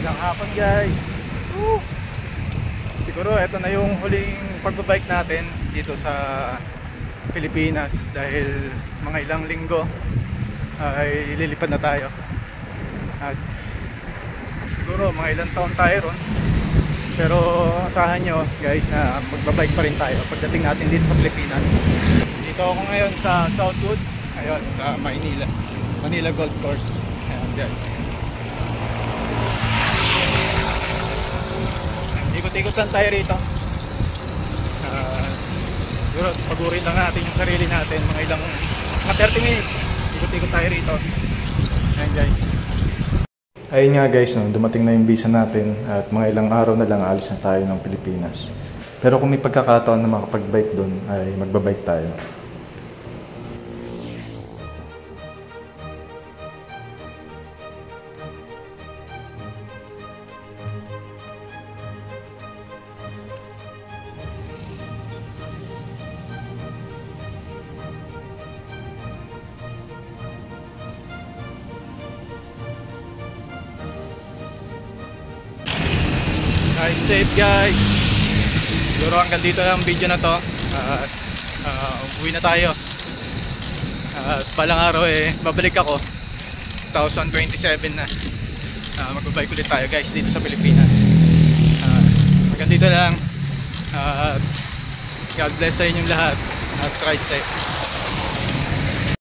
Magandang hapon guys. Woo! Siguro ito na yung huling pagbabike natin dito sa Pilipinas dahil mga ilang linggo ay lilipad na tayo. At siguro mga ilang taon tayo ron. Pero asahan nyo guys na magbabike pa rin tayo pagdating natin dito sa Pilipinas. Dito ako ngayon sa Southwoods, ayun, sa Manila Golf Course. Ayan guys. Ikot-ikot lang tayo rito. Siguro pagurin lang natin yung sarili natin mga 30 minutes. Ikot-ikot tayo rito. Ayan guys. Ayun nga guys, no, dumating na yung visa natin at mga ilang araw na lang alis na tayo ng Pilipinas. Pero kung may pagkakataon na makapag-bike doon ay magbabike tayo. Ride safe guys. Siguro hanggang dito lang ang video na to. Uwi na tayo. At palang araw babalik ako 2027 na. Magbabike ulit tayo guys dito sa Pilipinas. Hanggang dito lang. God bless sa inyong lahat. At ride safe.